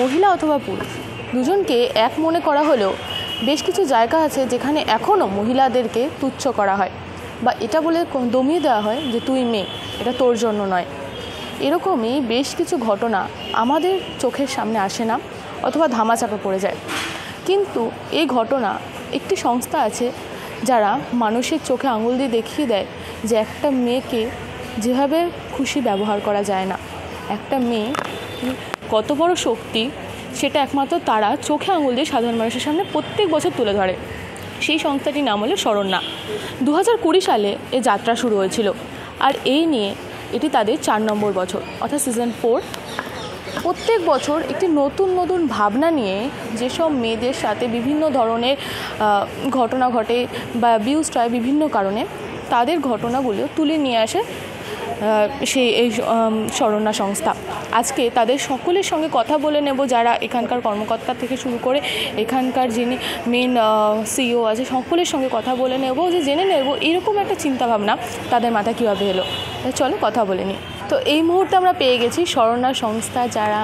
মহিলা অথবা পুরুষ দুজনকে এক মনে করা হলেও বেশ কিছু জায়গা আছে যেখানে এখনও মহিলাদেরকে তুচ্ছ করা হয় বা এটা বলে দমিয়ে দেওয়া হয় যে তুই মেয়ে, এটা তোর জন্য নয়। এরকমই বেশ কিছু ঘটনা আমাদের চোখের সামনে আসে না অথবা ধামাচাপা পড়ে যায়। কিন্তু এই ঘটনা একটি সংস্থা আছে যারা মানুষের চোখে আঙুল দিয়ে দেখিয়ে দেয় যে একটা মেয়েকে যেভাবে খুশি ব্যবহার করা যায় না, একটা মেয়ে কত বড় শক্তি সেটা একমাত্র তারা চোখে আঙুল দিয়ে সাধারণ মানুষের সামনে প্রত্যেক বছর তুলে ধরে। সেই সংস্থাটির নাম হলো শরণ্যা। 2020 সালে এ যাত্রা শুরু হয়েছিল আর এই নিয়ে এটি তাদের 4 নম্বর বছর অর্থাৎ সিজন 4। প্রত্যেক বছর একটি নতুন নতুন ভাবনা নিয়ে যেসব মেয়েদের সাথে বিভিন্ন ধরনের ঘটনা ঘটে বা অ্যাবিউজড হয় বিভিন্ন কারণে, তাদের ঘটনাগুলো তুলে নিয়ে আসে এই শরণ্যা সংস্থা। আজকে তাদের সকলের সঙ্গে কথা বলে নেব, যারা এখানকার কর্মকর্তা থেকে শুরু করে এখানকার যিনি মেন সিইও আছে সকলের সঙ্গে কথা বলে নেব, যে জেনে নেব এরকম একটা চিন্তাভাবনা তাদের মাথায় কীভাবে এলো। চলো কথা বলে নিই। তো এই মুহূর্তে আমরা পেয়ে গেছি শরণ্যা সংস্থা, যারা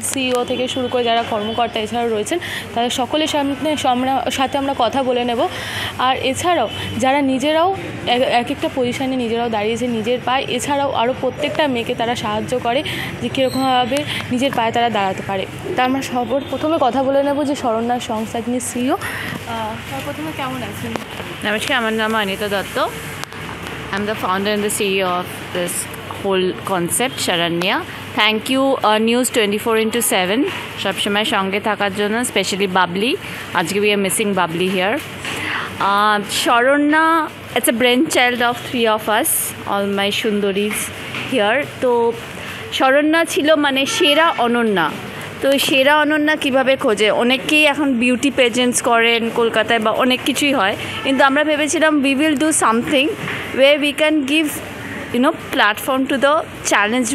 সিইও থেকে শুরু করে যারা কর্মকর্তা এছাড়াও রয়েছেন তাদের সকলের সাথে আমরা কথা বলে নেব। আর এছাড়াও যারা নিজেরাও এক একটা পজিশানে নিজেরাও দাঁড়িয়েছে নিজের পায়ে, এছাড়াও আরও প্রত্যেকটা মেয়েকে তারা সাহায্য করে যে কীরকমভাবে নিজের পায়ে তারা দাঁড়াতে পারে। তা আমরা প্রথমে কথা বলে নেব যে শরণ্যা সংস্থা যিনি সিইও, তার প্রথমে কেমন আছেন? নমস্কার, আমার নাম Anita Dutta. I am the founder and the CEO of this whole concept Sharanya. Thank you News 24/7 সবসময় সঙ্গে থাকার জন্য, স্পেশালি বাবলি। আজকে we are missing Babli here. Sharanya, it's a brainchild of 3 of us, all my sundaris here. তো শরণ্যা ছিল মানে সেরা অনন্যা। তো সেরা অনন্যা কীভাবে খোঁজে? অনেকেই এখন বিউটি পেজেন্টস করেন কলকাতায় বা অনেক কিছুই হয়, কিন্তু আমরা ভেবেছিলাম we will do something where we can give platform to the challenge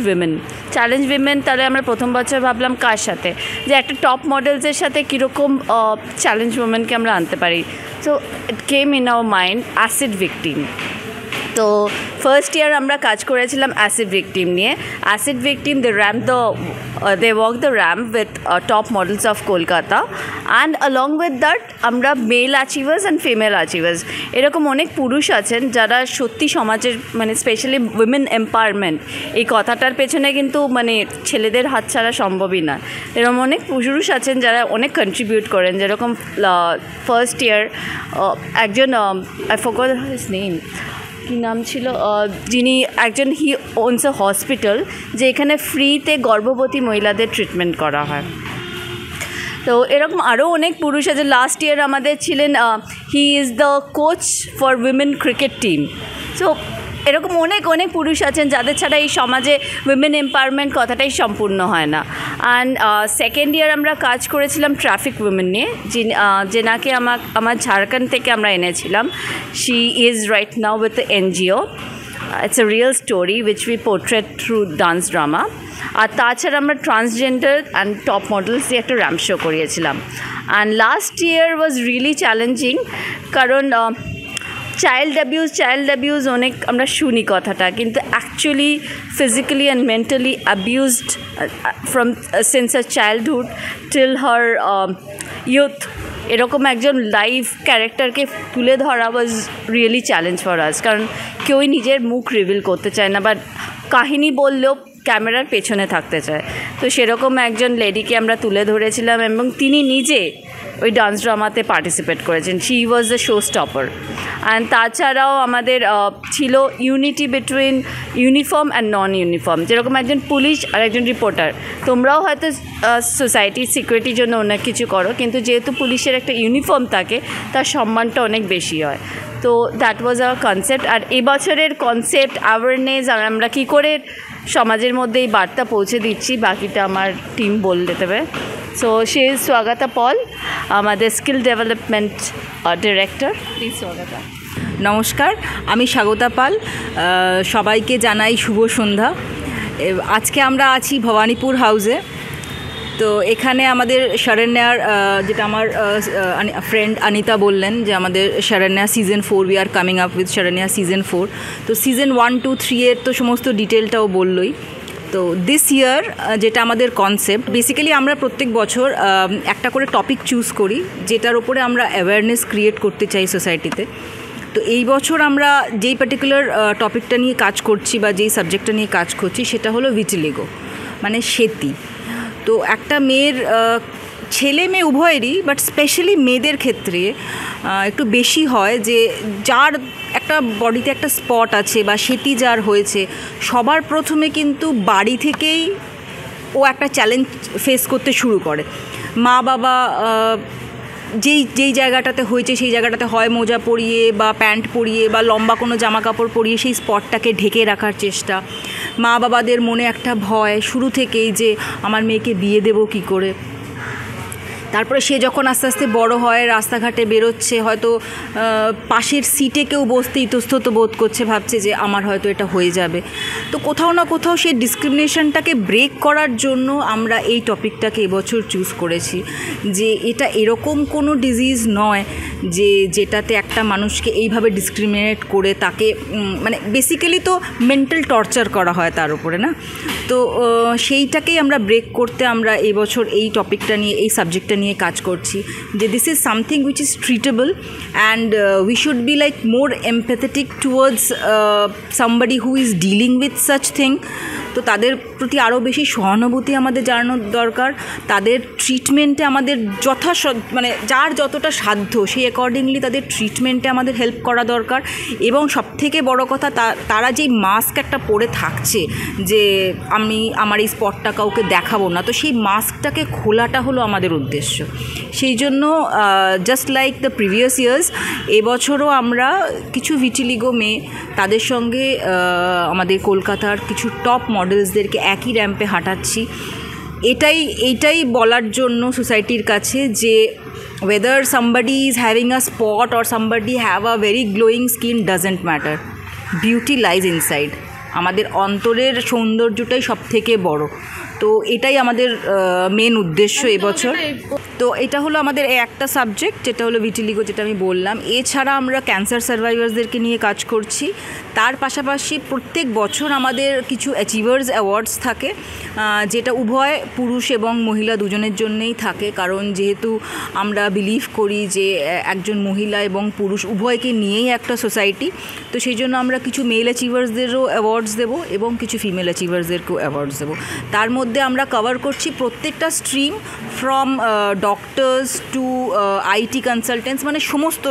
women. তাহলে আমরা প্রথম বছর ভাবলাম কার সাথে, যে একটা টপ মডেলসের সাথে কীরকম চ্যালেঞ্জ উইমেনকে আমরা আনতে পারি। So it came in our mind acid victim. তো ফার্স্ট ইয়ার আমরা কাজ করেছিলাম অ্যাসিড ভিকটিম নিয়ে। Acid victim they walk the ramp with top models of Kolkata, and along with that আমরা male achievers and female achievers, এরকম অনেক পুরুষ আছেন যারা সত্যি সমাজের মানে স্পেশালি উইমেন এম্পাওয়ারমেন্ট এই কথাটার পেছনে কিন্তু মানে ছেলেদের হাত ছাড়া সম্ভবই না। এরকম অনেক পুরুষ আছেন যারা অনেক কন্ট্রিবিউট করেন, যেরকম ফার্স্ট ইয়ার একজন আই ফরগট হিজ নেম, কী নাম ছিল, যিনি একজন হি ওনস এ হসপিটাল যে এখানে ফ্রিতে গর্ভবতী মহিলাদের ট্রিটমেন্ট করা হয়। তো এরকম আরও অনেক পুরুষ আছে। লাস্ট ইয়ার আমাদের ছিলেন he is the coach for women cricket team. So এরকম অনেক পুরুষ আছেন যাদের ছাড়া এই সমাজে উইমেন এম্পাওয়ারমেন্ট কথাটাই সম্পূর্ণ হয় না। অ্যান্ড সেকেন্ড ইয়ার আমরা কাজ করেছিলাম ট্রাফিক উইমেন নিয়ে, যেনাকে আমার ঝাড়খণ্ড থেকে আমরা এনেছিলাম। She is right now with the NGO. It's a real story which we portrait through dance drama. আর তাছাড়া আমরা ট্রান্সজেন্ডার অ্যান্ড টপ মডেলস দিয়ে একটা র্যাম্প শো করিয়েছিলাম। And last year was really challenging, কারণ চাইল্ড অ্যাবিউজ অনেক আমরা শুনি কথাটা, কিন্তু actually physically and mentally abused from since her childhood till her youth, এরকম একজন লাইভ ক্যারেক্টারকে তুলে ধরা ওয়াজ রিয়েলি চ্যালেঞ্জ ফর আস। কারণ কেউই নিজের মুখ রিভিল করতে চায় না, বাট কাহিনী বললেও ক্যামেরার পেছনে থাকতে চায়। তো সেরকম একজন লেডিকে আমরা তুলে ধরেছিলাম এবং তিনি নিজে ওই ডান্স ড্রামাতে পার্টিসিপেট করেছেন। She was the show stopper. And তাছাড়াও আমাদের ছিল unity between uniform and non uniform, যেরকম একজন পুলিশ আর একজন রিপোর্টার। তোমরাও হয়তো সোসাইটির সিকিউরিটির জন্য অনেক কিছু করো, কিন্তু যেহেতু পুলিশের একটা ইউনিফর্ম থাকে তার সম্মানটা অনেক বেশি হয়। তো দ্যাট ওয়াজ আওয়ার কনসেপ্ট। আর এবছরের কনসেপ্ট অ্যাওয়ারনেস, আর আমরা কী করে সমাজের মধ্যে এই বার্তা পৌঁছে দিচ্ছি বাকিটা আমার টিম বলে দেবে। সো শি ইজ স্বাগতা পল, আমাদের skill development director. Please Swagata. নমস্কার, আমি স্বাগতা পাল। সবাইকে জানাই শুভ সন্ধ্যা। আজকে আমরা আছি ভবানীপুর হাউসে। তো এখানে আমাদের শরণ্যার, যেটা আমার ফ্রেন্ড অনিতা বললেন যে আমাদের Saranya season 4, we are coming up with Saranya season 4। তো সিজন 1, 2, 3 এর তো সমস্ত ডিটেলটাও বললই। তো দিস ইয়ার যেটা আমাদের কনসেপ্ট, বেসিক্যালি আমরা প্রত্যেক বছর একটা করে টপিক চুজ করি যেটার উপরে আমরা অ্যাওয়ারনেস ক্রিয়েট করতে চাই সোসাইটিতে। তো এই বছর আমরা যেই পার্টিকুলার টপিকটা নিয়ে কাজ করছি বা যেই সাবজেক্টটা নিয়ে কাজ করছি সেটা হলো ভিটিলিগো, মানে সেতি। তো একটা মেয়ের, ছেলে মেয়ে উভয়েরই, বাট স্পেশালি মেয়েদের ক্ষেত্রে একটু বেশি হয় যে যার একটা বডিতে একটা স্পট আছে বা সেতি যার হয়েছে, সবার প্রথমে কিন্তু বাড়ি থেকেই ও একটা চ্যালেঞ্জ ফেস করতে শুরু করে। মা বাবা যেই জায়গাটাতে হয়েছে সেই জায়গাটাতে হয় মোজা পরিয়ে বা প্যান্ট পরিয়ে বা লম্বা কোনো জামা কাপড় পরিয়ে সেই স্পটটাকে ঢেকে রাখার চেষ্টা। মা বাবাদের মনে একটা ভয় শুরু থেকেই যে আমার মেয়েকে বিয়ে দেবো কী করে। তারপরে সে যখন আস্তে আস্তে বড় হয়, রাস্তাঘাটে বেরোচ্ছে, হয়তো পাশের সিটে কেউ বসতে ইতস্তত বোধ করছে, ভাবছে যে আমার হয়তো এটা হয়ে যাবে। তো কোথাও না কোথাও সেই ডিসক্রিমিনেশনটাকে ব্রেক করার জন্য আমরা এই টপিকটাকে এবছর চুজ করেছি যে এটা এরকম কোনো ডিজিজ নয় যে যেটাতে একটা মানুষকে এইভাবে ডিসক্রিমিনেট করে তাকে মানে বেসিক্যালি তো মেন্টাল টর্চার করা হয় তার উপরে, না? তো সেইটাকেই আমরা ব্রেক করতে আমরা এবছর এই টপিকটা নিয়ে, এই সাবজেক্টটা নিয়ে কাজ করছি যে this is something which is treatable and we should be like more empathetic towards somebody who is dealing with such thing. তো তাদের প্রতি আরও বেশি সহানুভূতি আমাদের জানানোর দরকার, তাদের ট্রিটমেন্টে আমাদের মানে যার যতটা সাধ্য সেই অ্যাকর্ডিংলি তাদের ট্রিটমেন্টে আমাদের হেল্প করা দরকার। এবং সবথেকে বড় কথা, তারা যেই মাস্ক একটা পরে থাকছে যে আমি আমার এই স্পটটা কাউকে দেখাবো না, তো সেই মাস্কটাকে খোলাটা হলো আমাদের উদ্দেশ্য। সেই জন্য just like the previous years, এবছরও আমরা কিছু ভিটিলিগো মেয়ে, তাদের সঙ্গে আমাদের কলকাতার কিছু টপ মডেলসদেরকে একই র্যাম্পে হাঁটাচ্ছি। এইটাই বলার জন্য সোসাইটির কাছে যে whether somebody is having a spot or somebody have a very glowing skin doesn't matter, beauty lies inside. আমাদের অন্তরের সৌন্দর্যটাই সব থেকে বড়। তো এটাই আমাদের মেন উদ্দেশ্য এবছর। তো এটা হলো আমাদের একটা সাবজেক্ট, যেটা হলো ভিটিলিগো, যেটা আমি বললাম। এছাড়া আমরা ক্যান্সার সার্ভাইভার্সদেরকে নিয়ে কাজ করছি। তার পাশাপাশি প্রত্যেক বছর আমাদের কিছু অ্যাচিভার্স অ্যাওয়ার্ডস থাকে, যেটা উভয় পুরুষ এবং মহিলা দুজনের জন্যেই থাকে। কারণ যেহেতু আমরা বিলিভ করি যে একজন মহিলা এবং পুরুষ উভয়কে নিয়েই একটা সোসাইটি, তো সেই জন্য আমরা কিছু মেল অ্যাচিভার্সদেরও অ্যাওয়ার্ডস দেবো এবং কিছু ফিমেল অ্যাচিভার্সদেরকেও অ্যাওয়ার্ডস দেবো। তার মধ্যে আমরা কভার করছি প্রত্যেকটা stream, from doctors to IT consultants, মানে সমস্ত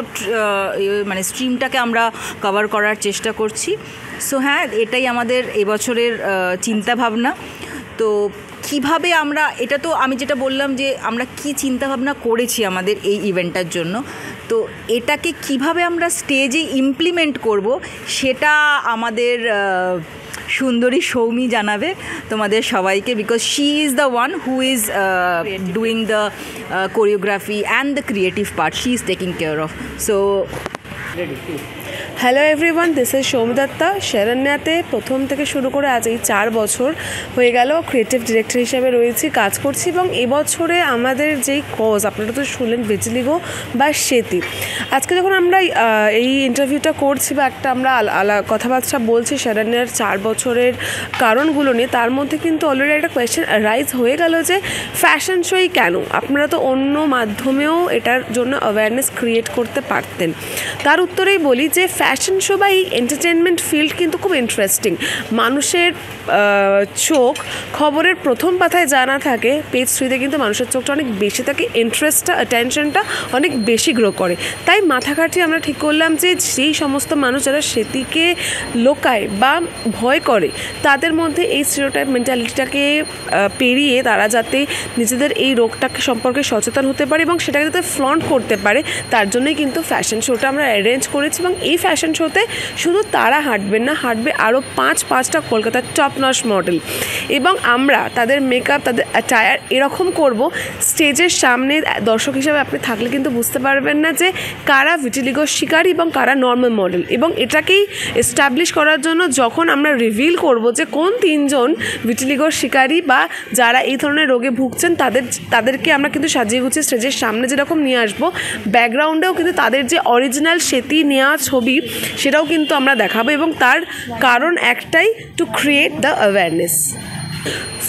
মানে স্ট্রিমটাকে আমরা কভার করার চেষ্টা করছি। সো হ্যাঁ, এটাই আমাদের এবছরের চিন্তাভাবনা। তো কিভাবে আমরা, এটা তো আমি যেটা বললাম যে আমরা কি চিন্তাভাবনা করেছি আমাদের এই ইভেন্টটার জন্য, তো এটাকে কিভাবে আমরা স্টেজে ইমপ্লিমেন্ট করব সেটা আমাদের সুন্দরী সৌমি জানাবে তোমাদের সবাইকে, because she is the one who is doing the choreography and the creative part, she is taking care of. So hello everyone, this is Soumi Datta. শরণ্যাতে প্রথম থেকে শুরু করে আজ এই 4 বছর হয়ে গেল ক্রিয়েটিভ ডিরেক্টর হিসেবে রয়েছি, কাজ করছি। এবং এবছরে আমাদের যেই কজ আপনারা তো শুনলেন, ভিটিলিগো বা সেতি। আজকে যখন আমরা এই ইন্টারভিউটা করছি বা একটা আমরা কথাবার্তা বলছি শরণ্যার 4 বছরের কারণগুলো নিয়ে, তার মধ্যে কিন্তু অলরেডি একটা কোয়েশ্চেন রাইজ হয়ে গেল যে ফ্যাশন শোই কেন? আপনারা তো অন্য মাধ্যমেও এটার জন্য অ্যাওয়ারনেস ক্রিয়েট করতে পারতেন। তার উত্তরেই বলি যে ফ্যাশন শো বা এই এন্টারটেনমেন্ট ফিল্ড কিন্তু খুব ইন্টারেস্টিং। মানুষের চোখ খবরের প্রথম পাতায় জানা থাকে, পেজ 3-তে কিন্তু মানুষের চোখটা অনেক বেশি থাকে, ইন্টারেস্টটা, অ্যাটেনশনটা অনেক বেশি গ্রো করে। তাই মাথা খাটিয়ে আমরা ঠিক করলাম যে সেই সমস্ত মানুষ যারা সেতিকে লোকায় বা ভয় করে, তাদের মধ্যে এই স্টিরিওটাইপ মেন্টালিটিটাকে পেরিয়ে তারা যাতে নিজেদের এই রোগটাকে সম্পর্কে সচেতন হতে পারে এবং সেটাকে যাতে ফ্লন্ট করতে পারে, তার জন্যই কিন্তু ফ্যাশন শোটা আমরা অ্যারেঞ্জ করেছি। এবং এই ফ্যাশন শোতে শুধু তারা হাঁটবেন না, হাঁটবে আরও 5টা কলকাতার টপ নচ মডেল। এবং আমরা তাদের মেকআপ, তাদের অ্যাটায়ার এরকম করব, স্টেজের সামনে দর্শক হিসাবে আপনি থাকলে কিন্তু বুঝতে পারবেন না যে কারা ভিটিলিগোর শিকারী এবং কারা নর্মাল মডেল। এবং এটাকেই এস্টাবলিশ করার জন্য যখন আমরা রিভিল করব যে কোন 3 জন ভিটিলিগোর শিকারী বা যারা এই ধরনের রোগে ভুগছেন, তাদেরকে আমরা কিন্তু সাজিয়ে গুছিয়ে স্টেজের সামনে যেরকম নিয়ে আসবো, ব্যাকগ্রাউন্ডেও কিন্তু তাদের যে অরিজিনাল সেতি নেওয়া ছবি সেটাও কিন্তু আমরা দেখাবো। এবং তার কারণ একটাই, to create the awareness.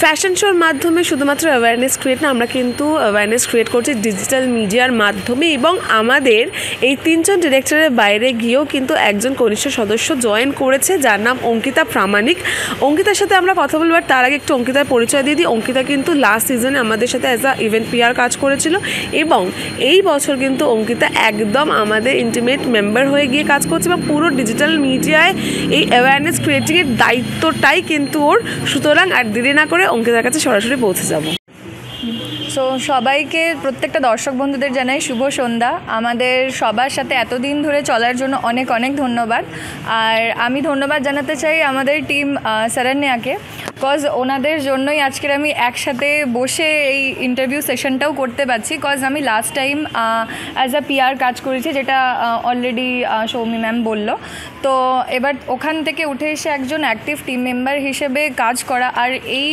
Fashion শোর মাধ্যমে শুধুমাত্র অ্যাওয়ারনেস ক্রিয়েট না, আমরা কিন্তু অ্যাওয়ারনেস ক্রিয়েট করছি ডিজিটাল মিডিয়ার মাধ্যমে, এবং আমাদের এই 3 জন ডিরেক্টরের বাইরে গিয়েও কিন্তু একজন কনিষ্ঠ সদস্য জয়েন করেছে, যার নাম অঙ্কিতা প্রামাণিক। অঙ্কিতার সাথে আমরা কথা বলবার তার আগে একটু অঙ্কিতার পরিচয় দিয়ে দিই। অঙ্কিতা কিন্তু লাস্ট সিজনে আমাদের সাথে অ্যাজ আ ইভেন্ট পিআর কাজ করেছিল, এবং এই বছর কিন্তু অঙ্কিতা একদম আমাদের ইন্টিমেট মেম্বার হয়ে গিয়ে কাজ করছে, এবং পুরো ডিজিটাল মিডিয়ায় এই অ্যাওয়ারনেস ক্রিয়েটিংয়ের দায়িত্বটাই কিন্তু ওর। সুতরাং আর দেরি না করে অঙ্কিতার কাছে সরাসরি পৌঁছে যাব। সো সবাইকে, প্রত্যেকটা দর্শক বন্ধুদের জানাই শুভ সন্ধ্যা। আমাদের সবার সাথে এতদিন ধরে চলার জন্য অনেক অনেক ধন্যবাদ। আর আমি ধন্যবাদ জানাতে চাই আমাদের টিম সারান্যাকে, কজ ওনাদের জন্যই আজকের আমি একসাথে বসে এই ইন্টারভিউ সেশনটাও করতে পারছি। কজ আমি last time as a PR কাজ করেছি, যেটা অলরেডি সৌমি ম্যাম বলল। তো এবার ওখান থেকে উঠে এসে একজন অ্যাক্টিভ টিম মেম্বার হিসেবে কাজ করা, আর এই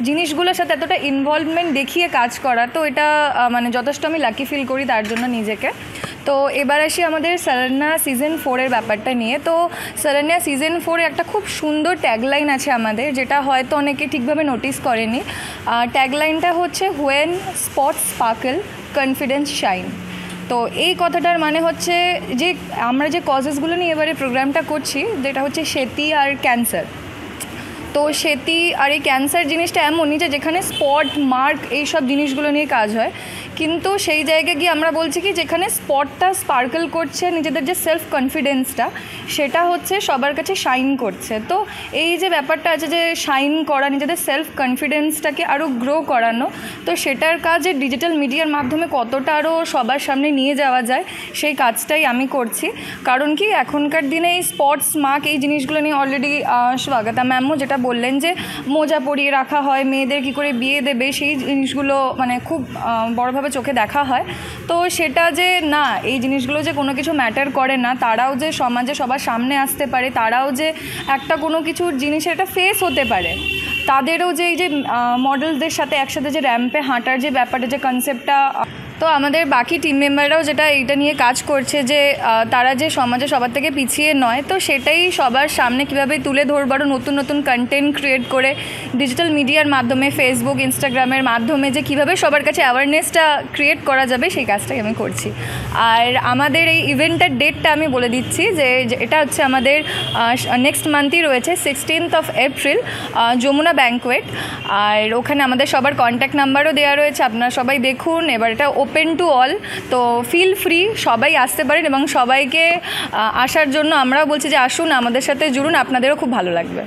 জিনিসগুলোর সাথে এতটা ইনভলভমেন্ট দেখিয়ে কাজ করা, তো এটা মানে যথেষ্ট আমি লাকি ফিল করি তার জন্য নিজেকে। তো এবার আসি আমাদের সারান্যা সিজন 4-এর ব্যাপারটা নিয়ে। তো সারান্যা সিজন 4-এ একটা খুব সুন্দর ট্যাগলাইন আছে আমাদের, যেটা হয়তো অনেকে ঠিকভাবে নোটিস করেনি। ট্যাগলাইনটা হচ্ছে when spot sparkle confidence shine. তো এই কথাটার মানে হচ্ছে যে আমরা যে কজেসগুলো নিয়ে এবারে প্রোগ্রামটা করছি, যেটা হচ্ছে সেতি আর ক্যান্সার। তো সেতি আর এই ক্যান্সার জিনিসটা এমনই যে যেখানে স্পট মার্ক এইসব জিনিসগুলো নিয়ে কাজ হয়, কিন্তু সেই জায়গায় গিয়ে আমরা বলছি কি যেখানে স্পটটা স্পার্কল করছে, নিজেদের যে সেলফ কনফিডেন্সটা সেটা হচ্ছে সবার কাছে শাইন করছে। তো এই যে ব্যাপারটা আছে যে শাইন করা, নিজেদের সেলফ কনফিডেন্সটাকে আরও গ্রো করানো, তো সেটার কাজ ডিজিটাল মিডিয়ার মাধ্যমে কতটা আরও সবার সামনে নিয়ে যাওয়া যায় সেই কাজটাই আমি করছি। কারণ কি এখনকার দিনে এই স্পটস মার্ক এই জিনিসগুলো নিয়ে অলরেডি স্বাগতা ম্যামও যেটা বললেন যে মোজা পরিয়ে রাখা হয়, মেয়েদের কী করে বিয়ে দেবে সেই জিনিসগুলো মানে খুব বড়োভাবে চোখে দেখা হয়। তো সেটা যে না, এই জিনিসগুলো যে কোনো কিছু ম্যাটার করে না, তারাও যে সমাজে সবার সামনে আসতে পারে, তারাও যে একটা কোনো কিছুর জিনিসের একটা ফেস হতে পারে, তাদেরও যে এই যে মডেলদের সাথে একসাথে যে র্যাম্পে হাঁটার যে ব্যাপারটা, যে কনসেপ্টটা। তো আমাদের বাকি টিম মেম্বাররাও যেটা এইটা নিয়ে কাজ করছে যে তারা যে সমাজে সবার থেকে পিছিয়ে নয়, তো সেটাই সবার সামনে কীভাবে তুলে ধরবারও নতুন নতুন কন্টেন্ট ক্রিয়েট করে ডিজিটাল মিডিয়ার মাধ্যমে, ফেসবুক, ইনস্টাগ্রামের মাধ্যমে যে কীভাবে সবার কাছে অ্যাওয়ারনেসটা ক্রিয়েট করা যাবে সেই কাজটাই আমি করছি। আর আমাদের এই ইভেন্টের ডেটটা আমি বলে দিচ্ছি যে এটা হচ্ছে আমাদের নেক্সট মান্থই রয়েছে, 16th of April, Jamuna banquet. আর ওখানে আমাদের সবার কন্ট্যাক্ট নাম্বারও দেওয়া রয়েছে, আপনারা সবাই দেখুন। এবার এটা ওপেন টু অল, তো ফিল ফ্রি, সবাই আসতে পারেন, এবং সবাইকে আসার জন্য আমরাও বলছি যে আসুন, আমাদের সাথে জুড়ুন, আপনাদেরও খুব ভালো লাগবে।